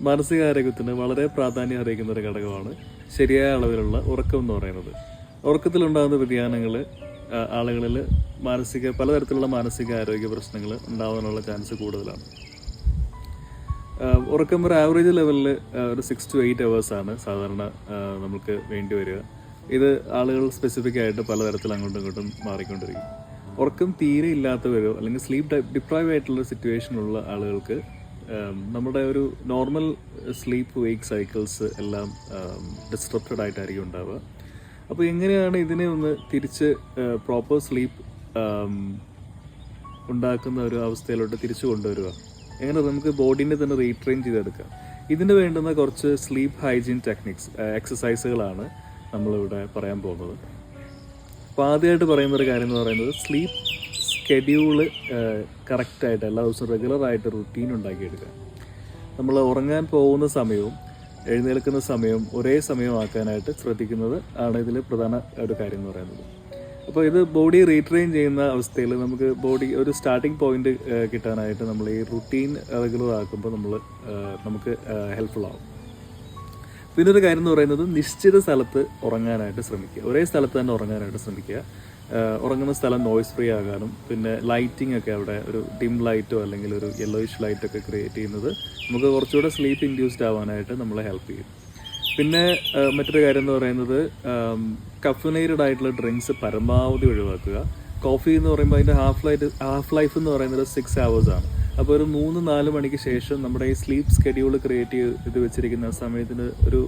മാനസികാരോഗ്യത്തിന് വളരെ പ്രാധാന്യം അറിയിക്കുന്ന ഒരു ഘടകമാണ് ശരിയായ അളവിലുള്ള ഉറക്കം എന്ന് പറയുന്നത്. ഉറക്കത്തിലുണ്ടാകുന്ന വ്യതിയാനങ്ങൾ ആളുകളിൽ പലതരത്തിലുള്ള മാനസിക ആരോഗ്യ പ്രശ്നങ്ങൾ ഉണ്ടാകാനുള്ള ചാൻസ് കൂടുതലാണ്. ഉറക്കം ഒരു ആവറേജ് ലെവലിൽ ഒരു 6 to 8 hours ആണ് സാധാരണ നമുക്ക് വേണ്ടി വരിക. ഇത് ആളുകൾ സ്പെസിഫിക് ആയിട്ട് പലതരത്തിൽ അങ്ങോട്ടും ഇങ്ങോട്ടും മാറിക്കൊണ്ടിരിക്കും. ഉറക്കം തീരെ ഇല്ലാത്തവരോ അല്ലെങ്കിൽ സ്ലീപ്പ് ഡിപ്രൈവ് ആയിട്ടുള്ള സിറ്റുവേഷനുള്ള ആളുകൾക്ക് നമ്മുടെ ഒരു നോർമൽ സ്ലീപ്പ് വെയ്ക്ക് സൈക്കിൾസ് എല്ലാം ഡിസ്ട്രപ്റ്റഡ് ആയിട്ടായിരിക്കും ഉണ്ടാവുക. അപ്പോൾ എങ്ങനെയാണ് ഇതിനെ ഒന്ന് തിരിച്ച് പ്രോപ്പർ സ്ലീപ്പ് ഉണ്ടാക്കുന്ന ഒരു അവസ്ഥയിലോട്ട് തിരിച്ചു കൊണ്ടുവരിക, എങ്ങനെ നമുക്ക് ബോഡീനെ തന്നെ റീട്രെയിൻ ചെയ്തെടുക്കാം? ഇതിന് വേണ്ടുന്ന കുറച്ച് സ്ലീപ്പ് ഹൈജീൻ ടെക്നിക്സ്, എക്സസൈസുകളാണ് നമ്മളിവിടെ പറയാൻ പോകുന്നത്. അപ്പോൾ ആദ്യമായിട്ട് പറയുന്ന ഒരു കാര്യം എന്ന് പറയുന്നത് സ്ലീപ്പ് സ്കെഡ്യൂള് കറക്റ്റായിട്ട് എല്ലാ ദിവസവും റെഗുലറായിട്ട് റുട്ടീൻ ഉണ്ടാക്കിയെടുക്കുക. നമ്മൾ ഉറങ്ങാൻ പോകുന്ന സമയവും എഴുന്നേൽക്കുന്ന സമയവും ഒരേ സമയമാക്കാനായിട്ട് ശ്രദ്ധിക്കുന്നത് ആണ് ഇതിൽ പ്രധാന ഒരു കാര്യം എന്ന് പറയുന്നത്. അപ്പോൾ ഇത് ബോഡി റീട്രെയിൻ ചെയ്യുന്ന അവസ്ഥയിൽ നമുക്ക് ബോഡി ഒരു സ്റ്റാർട്ടിംഗ് പോയിന്റ് കിട്ടാനായിട്ട് നമ്മൾ ഈ റുട്ടീൻ റെഗുലർ ആക്കുമ്പോൾ നമുക്ക് ഹെൽപ്ഫുൾ ആവും. പിന്നെ ഒരു കാര്യം എന്ന് പറയുന്നത് നിശ്ചിത സ്ഥലത്ത് ഉറങ്ങാനായിട്ട് ശ്രമിക്കുക. ഒരേ സ്ഥലത്ത് തന്നെ ഉറങ്ങാനായിട്ട് ശ്രമിക്കുക. ഉറങ്ങുന്ന സ്ഥലം നോയ്സ് ഫ്രീ ആകാനും പിന്നെ ലൈറ്റിംഗ് ഒക്കെ അവിടെ ഒരു ഡിം ലൈറ്റോ അല്ലെങ്കിൽ ഒരു യെല്ലോയിഷ് ലൈറ്റോ ഒക്കെ ക്രിയേറ്റ് ചെയ്യുന്നത് നമുക്ക് കുറച്ചുകൂടെ സ്ലീപ്പ് ഇൻഡ്യൂസ്ഡ് ആവാനായിട്ട് നമ്മളെ ഹെൽപ്പ് ചെയ്യും. പിന്നെ മറ്റൊരു കാര്യം എന്ന് പറയുന്നത് കഫനേറ്റഡ് ആയിട്ടുള്ള ഡ്രിങ്ക്സ് പരമാവധി ഒഴിവാക്കുക. കോഫി എന്ന് പറയുമ്പോൾ അതിൻ്റെ ഹാഫ് ലൈഫ് എന്ന് പറയുന്നത് 6 hours ആണ്. അപ്പോൾ ഒരു 3-4 മണിക്ക് ശേഷം നമ്മുടെ ഈ സ്ലീപ്പ് സ്കെഡ്യൂൾ ക്രിയേറ്റ് ചെയ്ത് വെച്ചിരിക്കുന്ന സമയത്തിന് ഒരു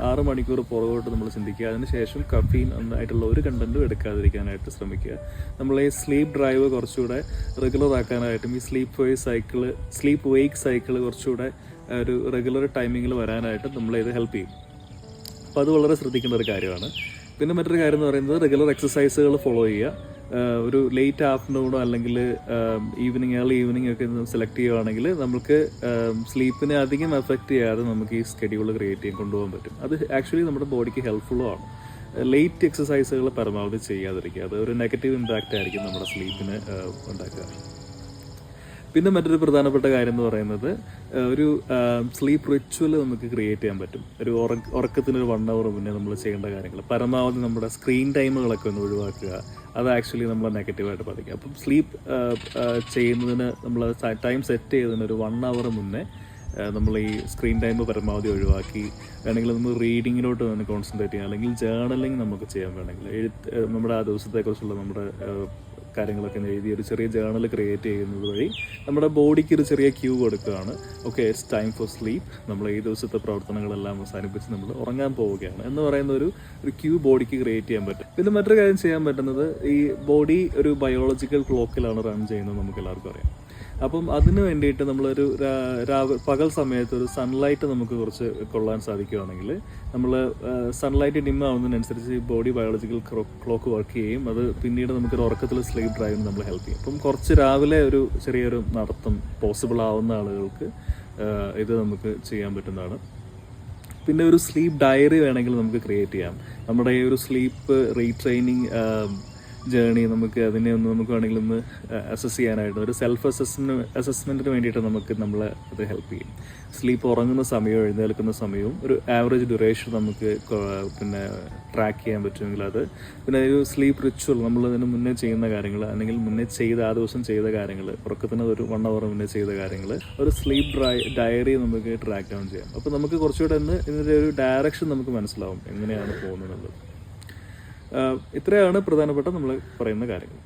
6 മണിക്കൂർ പുറകോട്ട് നമ്മൾ ചിന്തിക്കുക. അതിനുശേഷം കഫീൻ ആയിട്ടുള്ള ഒരു കണ്ടന്റും എടുക്കാതിരിക്കാനായിട്ട് ശ്രമിക്കുക. നമ്മൾ ഈ സ്ലീപ്പ് ഡ്രൈവ് കുറച്ചുകൂടെ റെഗുലർ ആക്കാനായിട്ടും ഈ സ്ലീപ്പ് വെയ്ക്ക് സൈക്കിൾ കുറച്ചുകൂടെ ഒരു റെഗുലർ ടൈമിങ്ങിൽ വരാനായിട്ട് നമ്മളെ ഇത് ഹെൽപ്പ് ചെയ്യും. അപ്പോൾ അത് വളരെ ശ്രദ്ധിക്കേണ്ട ഒരു കാര്യമാണ്. പിന്നെ മറ്റൊരു കാര്യം എന്ന് പറയുന്നത് റെഗുലർ എക്സസൈസുകൾ ഫോളോ ചെയ്യുക. ഒരു ലേറ്റ് ആഫ്റ്റർനൂണോ അല്ലെങ്കിൽ ഏർലി ഈവനിങ് ഒക്കെ സെലക്ട് ചെയ്യുകയാണെങ്കിൽ നമുക്ക് സ്ലീപ്പിനെ അധികം എഫക്റ്റ് ചെയ്യാതെ നമുക്ക് ഈ സ്കെഡ്യൂൾ ക്രിയേറ്റ് ചെയ്യാൻ കൊണ്ടുപോകാൻ പറ്റും. അത് ആക്ച്വലി നമ്മുടെ ബോഡിക്ക് ഹെൽപ്ഫുള്ളും ആണ്. ലേറ്റ് എക്സസൈസുകൾ പരമാവധി ചെയ്യാതിരിക്കുക. അത് ഒരു നെഗറ്റീവ് ഇമ്പാക്റ്റ് ആയിരിക്കും നമ്മുടെ സ്ലീപ്പിന് ഉണ്ടാക്കുക. പിന്നെ മറ്റൊരു പ്രധാനപ്പെട്ട കാര്യം എന്ന് പറയുന്നത് ഒരു സ്ലീപ്പ് റിച്വൽ നമുക്ക് ക്രിയേറ്റ് ചെയ്യാൻ പറ്റും. ഒരു ഉറക്കത്തിനൊരു 1 hour മുന്നേ നമ്മൾ ചെയ്യേണ്ട കാര്യങ്ങൾ പരമാവധി നമ്മുടെ സ്ക്രീൻ ടൈമുകളൊക്കെ ഒന്ന് ഒഴിവാക്കുക. അത് ആക്ച്വലി നമ്മളെ നെഗറ്റീവായിട്ട് ബാധിക്കും. അപ്പം സ്ലീപ്പ് ചെയ്യുന്നതിന് നമ്മൾ ടൈം സെറ്റ് ചെയ്തതിന് ഒരു 1 hour മുന്നേ നമ്മൾ ഈ സ്ക്രീൻ ടൈം പരമാവധി ഒഴിവാക്കി വേണമെങ്കിൽ നമ്മൾ റീഡിങ്ങിലോട്ട് തന്നെ കോൺസെൻട്രേറ്റ് ചെയ്യാം. അല്ലെങ്കിൽ ജേർണലിങ് നമുക്ക് ചെയ്യാൻ വേണമെങ്കിൽ നമ്മുടെ ആ ദിവസത്തെക്കുറിച്ചുള്ള നമ്മുടെ കാര്യങ്ങളൊക്കെ എഴുതി ഒരു ചെറിയ ജേർണൽ ക്രിയേറ്റ് ചെയ്യുന്നത് വഴി നമ്മുടെ ബോഡിക്ക് ഒരു ചെറിയ ക്യൂ കൊടുക്കുകയാണ്. Okay, it's time for sleep. നമ്മൾ ഈ ദിവസത്തെ പ്രവർത്തനങ്ങളെല്ലാം അവസാനിപ്പിച്ച് നമ്മൾ ഉറങ്ങാൻ പോവുകയാണ് എന്ന് പറയുന്ന ഒരു ക്യൂ ബോഡിക്ക് ക്രിയേറ്റ് ചെയ്യാൻ പറ്റും. പിന്നെ മറ്റൊരു കാര്യം ചെയ്യാൻ പറ്റുന്നത് ഈ ബോഡി ഒരു ബയോളജിക്കൽ ക്ലോക്കിലാണ് റൺ ചെയ്യുന്നത്, നമുക്ക് എല്ലാവർക്കും അറിയാം. അപ്പം അതിന് വേണ്ടിയിട്ട് നമ്മളൊരു പകൽ സമയത്ത് ഒരു സൺലൈറ്റ് നമുക്ക് കുറച്ച് കൊള്ളാൻ സാധിക്കുകയാണെങ്കിൽ നമ്മൾ സൺലൈറ്റ് ഡിം ആവുന്നതിനനുസരിച്ച് ബോഡി ബയോളജിക്കൽ ക്ലോക്ക് വർക്ക് ചെയ്യും. അത് പിന്നീട് നമുക്കൊരു ഉറക്കത്തിൽ സ്ലീപ്പ് ഡ്രൈവിന് നമ്മൾ ഹെൽപ്പ് ചെയ്യും. അപ്പം കുറച്ച് രാവിലെ ഒരു ചെറിയൊരു നടത്തം പോസിബിൾ ആവുന്ന ആളുകൾക്ക് ഇത് നമുക്ക് ചെയ്യാൻ പറ്റുന്നതാണ്. പിന്നെ ഒരു സ്ലീപ്പ് ഡയറി വേണമെങ്കിൽ നമുക്ക് ക്രിയേറ്റ് ചെയ്യാം. നമ്മുടെ ഈ ഒരു സ്ലീപ്പ് റീട്രെയിനിങ് ജേണി നമുക്ക് വേണമെങ്കിൽ ഒന്ന് അസസ് ചെയ്യാനായിട്ട് ഒരു സെൽഫ് അസസ്മെൻറ്റിന് വേണ്ടിയിട്ട് നമ്മളെ അത് ഹെൽപ്പ് ചെയ്യും. സ്ലീപ്പ് ഉറങ്ങുന്ന സമയവും എഴുന്നേൽക്കുന്ന സമയവും ഒരു ആവറേജ് ഡ്യൂറേഷൻ നമുക്ക് പിന്നെ ട്രാക്ക് ചെയ്യാൻ പറ്റുമെങ്കിൽ അത്. പിന്നെ ഒരു സ്ലീപ്പ് റിച്വൽ നമ്മൾ ഇതിന് മുന്നേ ചെയ്യുന്ന കാര്യങ്ങൾ അല്ലെങ്കിൽ മുന്നേ ആ ദിവസം ചെയ്ത കാര്യങ്ങൾ, ഉറക്കത്തിന് ഒരു 1 hour മുന്നേ ചെയ്ത കാര്യങ്ങൾ ഒരു സ്ലീപ്പ് ഡയറി നമുക്ക് ട്രാക്ക് ഡൗൺ ചെയ്യാം. അപ്പോൾ നമുക്ക് കുറച്ചുകൂടെ ഇതിൻ്റെ ഒരു ഡയറക്ഷൻ നമുക്ക് മനസ്സിലാവും എങ്ങനെയാണ് പോകുന്നത്. ഇത്രയാണ് പ്രധാനപ്പെട്ട നമ്മൾ പറയുന്ന കാര്യങ്ങൾ.